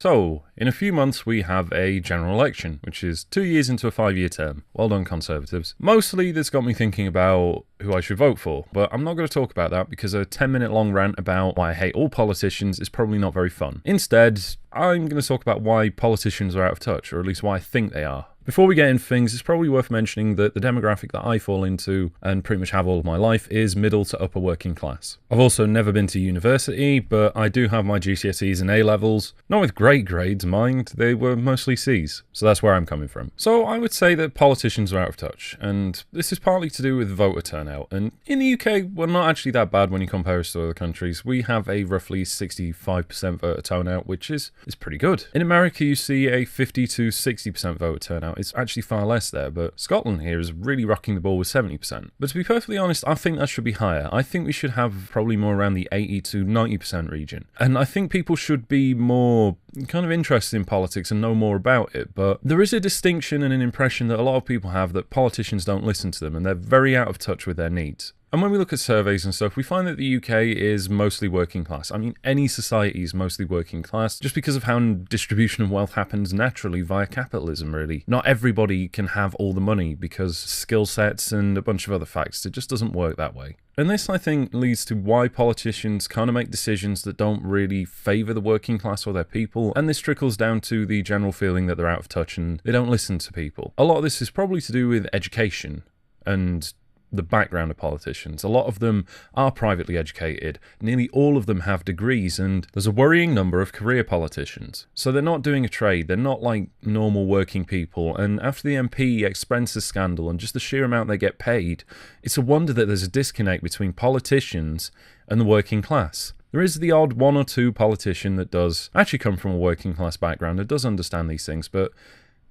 So, in a few months we have a general election, which is 2 years into a 5-year term. Well done, Conservatives. Mostly this got me thinking about who I should vote for, but I'm not going to talk about that because a 10-minute long rant about why I hate all politicians is probably not very fun. Instead, I'm going to talk about why politicians are out of touch, or at least why I think they are. Before we get into things, it's probably worth mentioning that the demographic that I fall into, and pretty much have all of my life, is middle to upper working class. I've also never been to university, but I do have my GCSEs and A-levels. Not with great grades, mind, they were mostly Cs, so that's where I'm coming from. So I would say that politicians are out of touch, and this is partly to do with voter turnout, and in the UK, we're not actually that bad when you compare us to other countries. We have a roughly 65% voter turnout, which is pretty good. In America, you see a 50 to 60% voter turnout. It's actually far less there, but Scotland here is really rocking the ball with 70%. But to be perfectly honest, I think that should be higher. I think we should have probably more around the 80 to 90% region. And I think people should be more kind of interested in politics and know more about it. But there is a distinction and an impression that a lot of people have that politicians don't listen to them and they're very out of touch with their needs. And when we look at surveys and stuff, we find that the UK is mostly working class. I mean, any society is mostly working class just because of how distribution of wealth happens naturally via capitalism, really. Not everybody can have all the money because skill sets and a bunch of other facts. It just doesn't work that way. And this, I think, leads to why politicians kind of make decisions that don't really favour the working class or their people, and this trickles down to the general feeling that they're out of touch and they don't listen to people. A lot of this is probably to do with education and the background of politicians. A lot of them are privately educated, nearly all of them have degrees, and there's a worrying number of career politicians. So they're not doing a trade, they're not like normal working people, and after the MP expenses scandal and just the sheer amount they get paid, it's a wonder that there's a disconnect between politicians and the working class. There is the odd one or two politician that does actually come from a working class background and does understand these things, but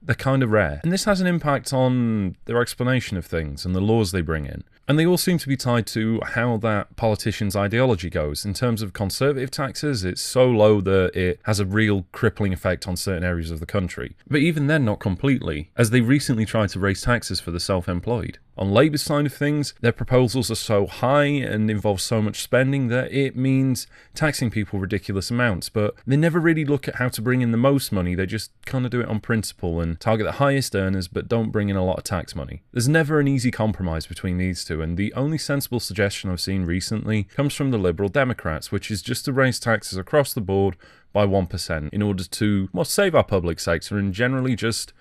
they're kind of rare. And this has an impact on their explanation of things and the laws they bring in. And they all seem to be tied to how that politician's ideology goes. In terms of conservative taxes, it's so low that it has a real crippling effect on certain areas of the country. But even then, not completely, as they recently tried to raise taxes for the self-employed. On Labour's side of things, their proposals are so high and involve so much spending that it means taxing people ridiculous amounts, but they never really look at how to bring in the most money. They just kind of do it on principle and target the highest earners but don't bring in a lot of tax money. There's never an easy compromise between these two, and the only sensible suggestion I've seen recently comes from the Liberal Democrats, which is just to raise taxes across the board by 1% in order to, well, save our public sector and generally just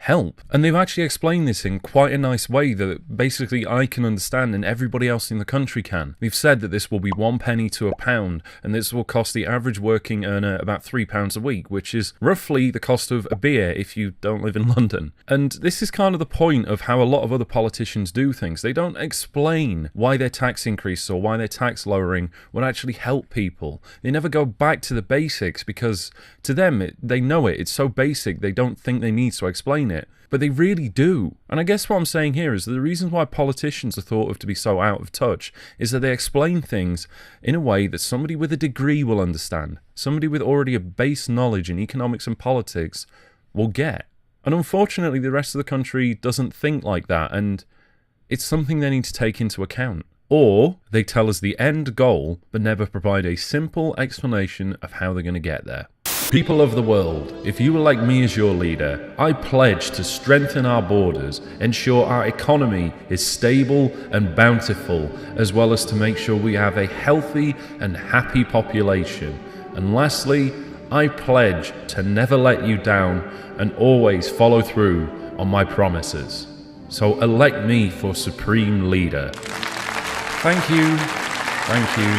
help. And they've actually explained this in quite a nice way that basically I can understand and everybody else in the country can. They've said that this will be 1 penny to a pound, and this will cost the average working earner about £3 a week, which is roughly the cost of a beer if you don't live in London. And this is kind of the point of how a lot of other politicians do things. They don't explain why their tax increase or why their tax lowering would actually help people. They never go back to the basics because to them, they know it. It's so basic they don't think they need to explain it, but they really do. And I guess what I'm saying here is that the reasons why politicians are thought of to be so out of touch is that they explain things in a way that somebody with a degree will understand, somebody with already a base knowledge in economics and politics will get. And unfortunately, the rest of the country doesn't think like that, and it's something they need to take into account. Or they tell us the end goal, but never provide a simple explanation of how they're going to get there. People of the world, if you would like me as your leader, I pledge to strengthen our borders, ensure our economy is stable and bountiful, as well as to make sure we have a healthy and happy population. And lastly, I pledge to never let you down and always follow through on my promises. So elect me for Supreme Leader. Thank you, thank you,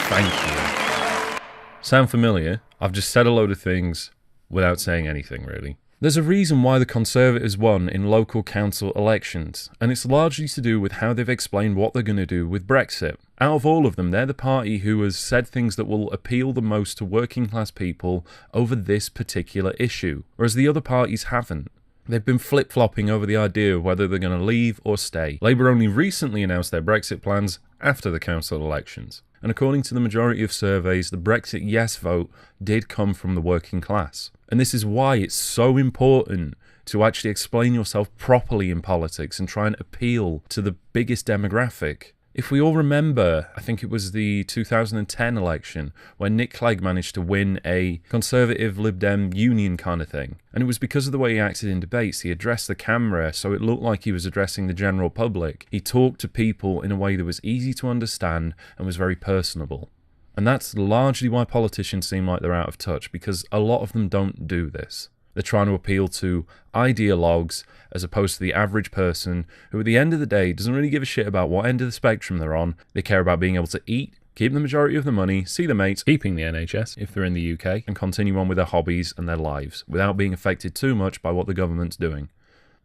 thank you. Sound familiar? I've just said a load of things without saying anything, really. There's a reason why the Conservatives won in local council elections, and it's largely to do with how they've explained what they're going to do with Brexit. Out of all of them, they're the party who has said things that will appeal the most to working class people over this particular issue, whereas the other parties haven't. They've been flip-flopping over the idea of whether they're going to leave or stay. Labour only recently announced their Brexit plans after the council elections. And according to the majority of surveys, the Brexit yes vote did come from the working class. And this is why it's so important to actually explain yourself properly in politics and try and appeal to the biggest demographic. If we all remember, I think it was the 2010 election when Nick Clegg managed to win a Conservative Lib Dem union kind of thing. And it was because of the way he acted in debates. He addressed the camera so it looked like he was addressing the general public. He talked to people in a way that was easy to understand and was very personable. And that's largely why politicians seem like they're out of touch, because a lot of them don't do this. They're trying to appeal to ideologues as opposed to the average person who at the end of the day doesn't really give a shit about what end of the spectrum they're on. They care about being able to eat, keep the majority of the money, see the mates, keeping the NHS if they're in the UK, and continue on with their hobbies and their lives without being affected too much by what the government's doing.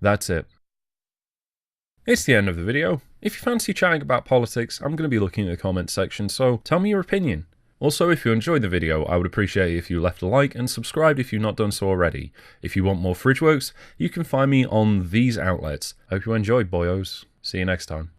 That's it. It's the end of the video. If you fancy chatting about politics, I'm going to be looking at the comments section, so tell me your opinion. Also, if you enjoyed the video, I would appreciate it if you left a like and subscribed if you've not done so already. If you want more Fridgeworks, you can find me on these outlets. Hope you enjoyed, boyos. See you next time.